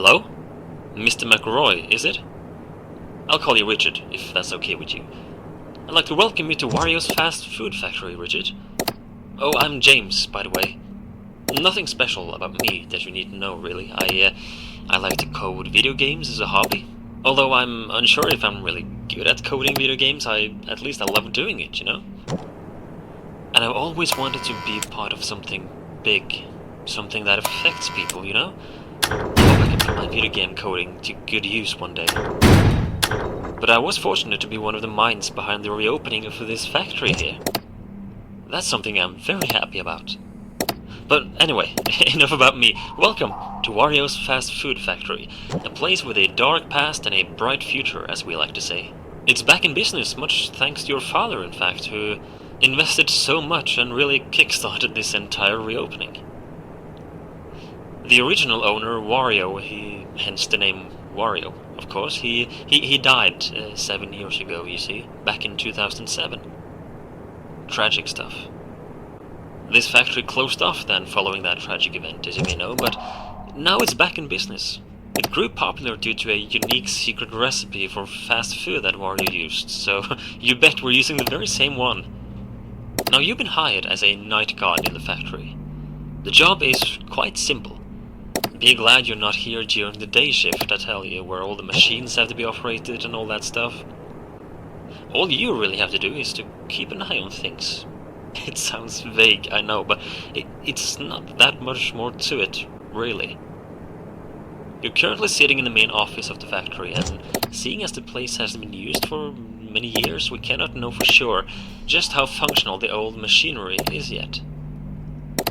Hello? Mr. McRoy, is it? I'll call you Richard, if that's okay with you. I'd like to welcome you to Wario's fast food factory, Richard. Oh, I'm James, by the way. Nothing special about me that you need to know, really. I like to code video games as a hobby. Although I'm unsure if I'm really good at coding video games, at least I love doing it, you know? And I've always wanted to be part of something big. Something that affects people, you know? I hope I can put my video game coding to good use one day. But I was fortunate to be one of the minds behind the reopening of this factory here. That's something I'm very happy about. But anyway, enough about me. Welcome to Wario's Fast Food Factory, a place with a dark past and a bright future, as we like to say. It's back in business, much thanks to your father, in fact, who invested so much and really kickstarted this entire reopening. The original owner, Wario, hence the name Wario, of course, he died 7 years ago, you see, back in 2007. Tragic stuff. This factory closed off then following that tragic event, as you may know, but now it's back in business. It grew popular due to a unique secret recipe for fast food that Wario used, so you bet we're using the very same one. Now, you've been hired as a night guard in the factory. The job is quite simple. Be glad you're not here during the day shift, I tell you, where all the machines have to be operated and all that stuff. All you really have to do is to keep an eye on things. It sounds vague, I know, but it's not that much more to it, really. You're currently sitting in the main office of the factory, and seeing as the place hasn't been used for many years, we cannot know for sure just how functional the old machinery is yet.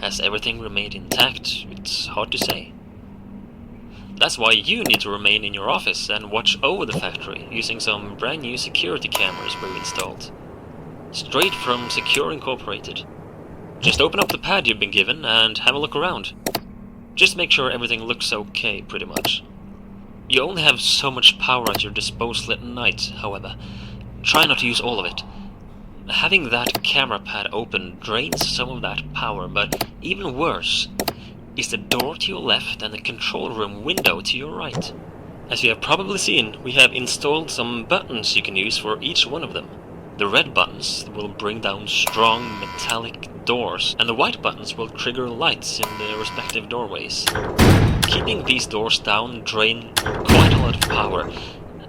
Has everything remained intact? It's hard to say. That's why you need to remain in your office and watch over the factory, using some brand new security cameras we've installed. Straight from Secure Incorporated. Just open up the pad you've been given and have a look around. Just make sure everything looks okay, pretty much. You only have so much power at your disposal at night, however. Try not to use all of it. Having that camera pad open drains some of that power, but even worse is the door to your left and the control room window to your right. As you have probably seen, we have installed some buttons you can use for each one of them. The red buttons will bring down strong metallic doors, and the white buttons will trigger lights in the respective doorways. Keeping these doors down drain quite a lot of power,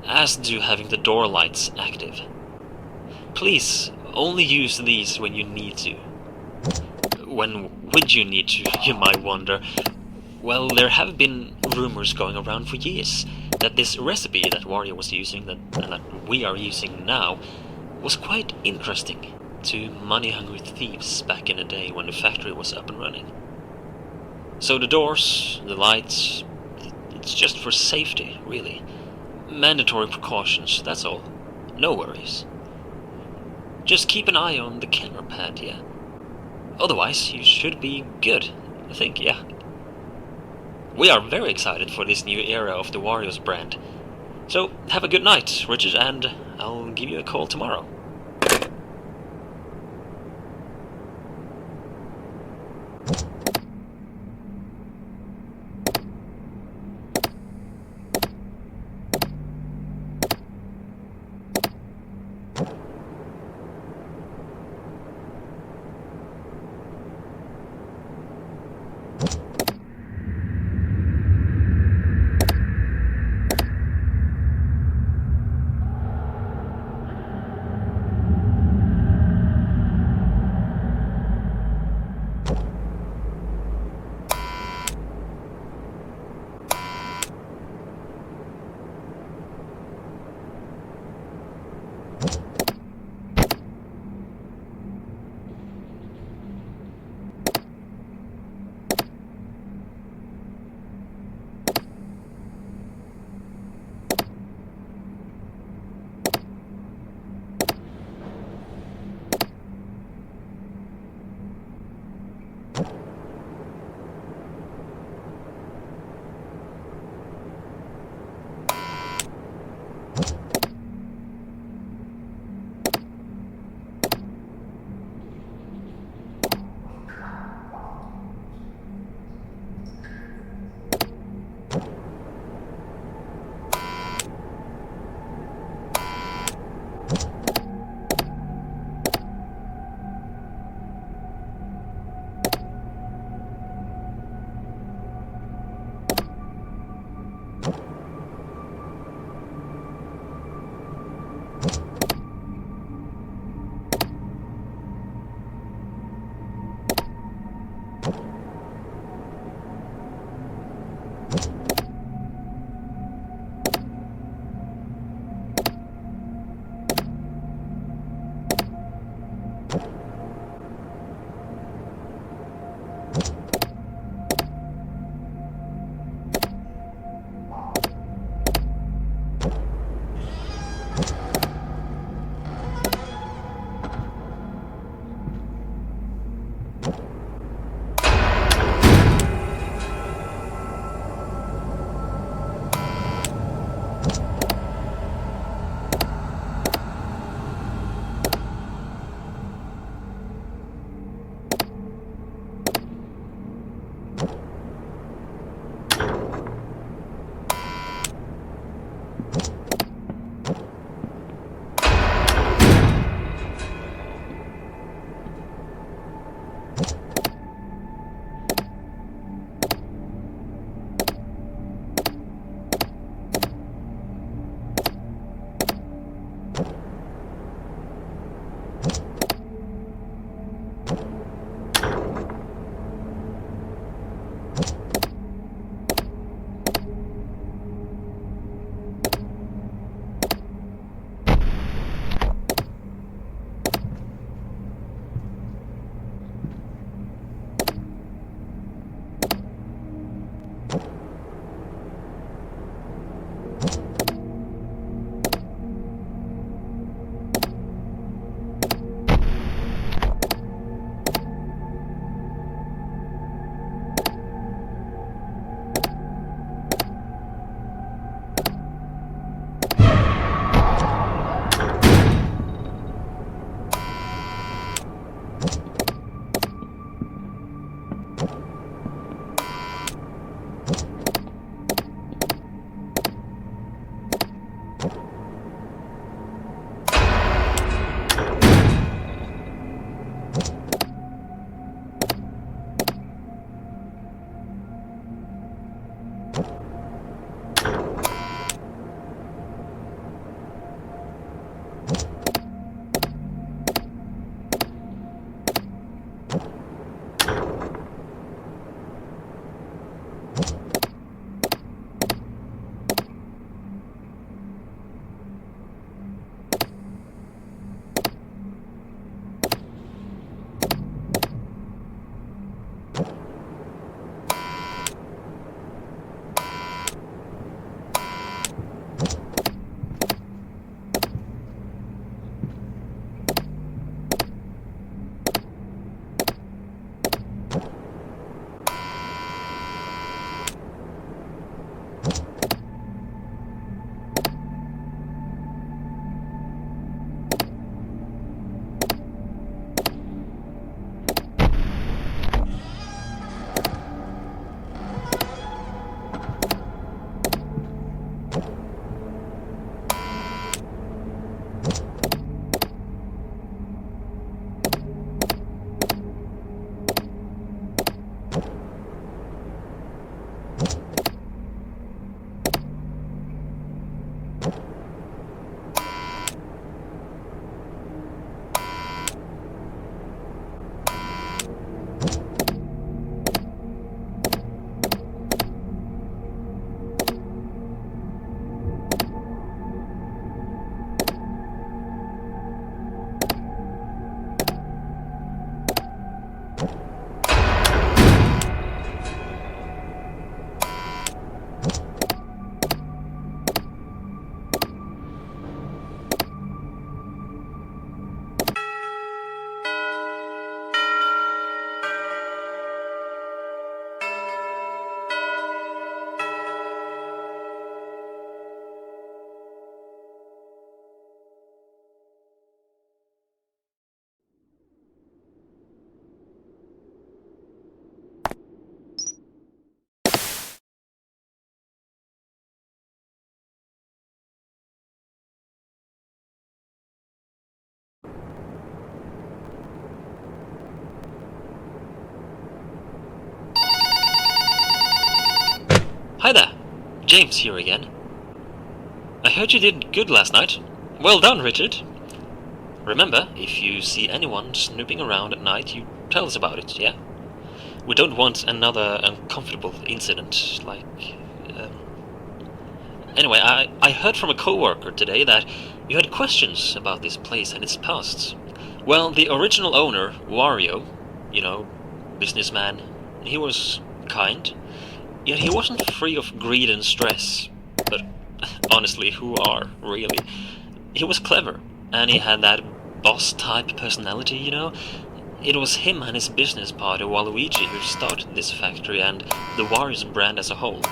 as do having the door lights active. Please, only use these when you need to. When would you need to, you might wonder? Well, there have been rumors going around for years that this recipe that Wario was using, and that we are using now, was quite interesting to money-hungry thieves back in the day when the factory was up and running. So the doors, the lights, it's just for safety, really. Mandatory precautions, that's all. No worries. Just keep an eye on the camera pad, yeah? Otherwise, you should be good, I think, yeah. We are very excited for this new era of the Wario's brand. So, have a good night, Richard, and I'll give you a call tomorrow. Hi there! James here again. I heard you did good last night. Well done, Richard. Remember, if you see anyone snooping around at night, you tell us about it, yeah? We don't want another uncomfortable incident, like... Um... Anyway, I heard from a co-worker today that you had questions about this place and its past. Well, the original owner, Wario, you know, businessman, he was kind, yet he wasn't free of greed and stress. But honestly, who are, really? He was clever, and he had that boss-type personality, you know? It was him and his business partner Waluigi who started this factory and the Wario's brand as a whole.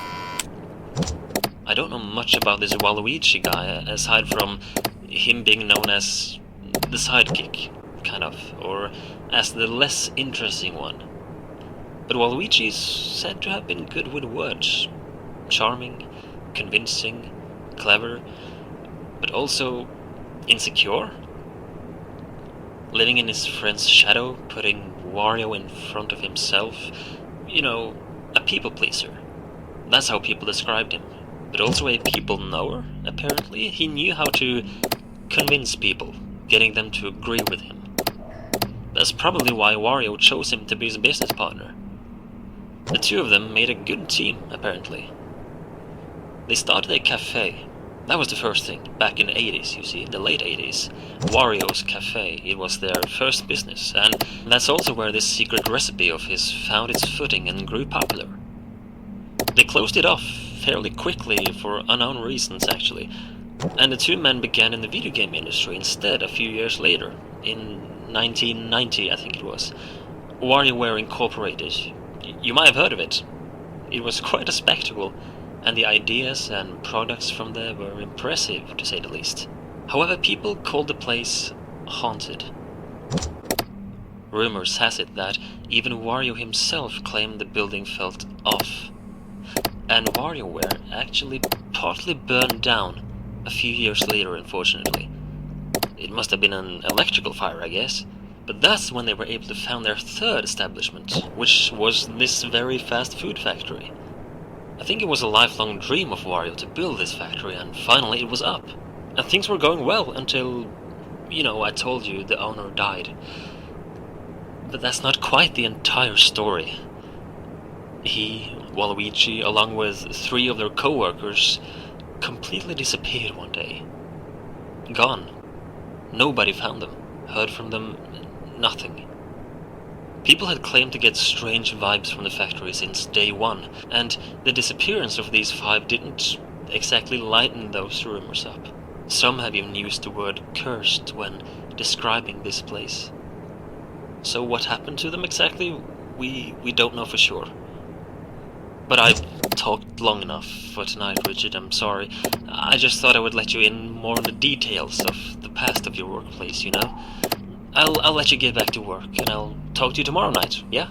I don't know much about this Waluigi guy, aside from him being known as the sidekick, kind of, or as the less interesting one. But Waluigi is said to have been good with words. Charming, convincing, clever, but also insecure? Living in his friend's shadow, putting Wario in front of himself. You know, a people pleaser. That's how people described him. But also a people knower, apparently. He knew how to convince people, getting them to agree with him. That's probably why Wario chose him to be his business partner. The two of them made a good team, apparently. They started a cafe. That was the first thing, back in the 80s, you see, the late 80s. Wario's Cafe, it was their first business, and that's also where this secret recipe of his found its footing and grew popular. They closed it off fairly quickly for unknown reasons, actually, and the two men began in the video game industry instead a few years later, in 1990, I think it was. WarioWare Incorporated. You might have heard of it. It was quite a spectacle, and the ideas and products from there were impressive, to say the least. However, people called the place haunted. Rumors has it that even Wario himself claimed the building felt off, and WarioWare actually partly burned down a few years later, unfortunately. It must have been an electrical fire, I guess. But that's when they were able to found their third establishment, which was this very fast food factory. I think it was a lifelong dream of Wario to build this factory, and finally it was up. And things were going well until, you know, I told you the owner died. But that's not quite the entire story. He, Waluigi, along with 3 of their co-workers, completely disappeared one day. Gone. Nobody found them, heard from them, nothing. People had claimed to get strange vibes from the factory since day one, and the disappearance of these 5 didn't exactly lighten those rumors up. Some have even used the word cursed when describing this place. So what happened to them exactly, we don't know for sure. But I've talked long enough for tonight, Richard, I'm sorry. I just thought I would let you in more on the details of the past of your workplace, you know? I'll let you get back to work, and I'll talk to you tomorrow night, yeah?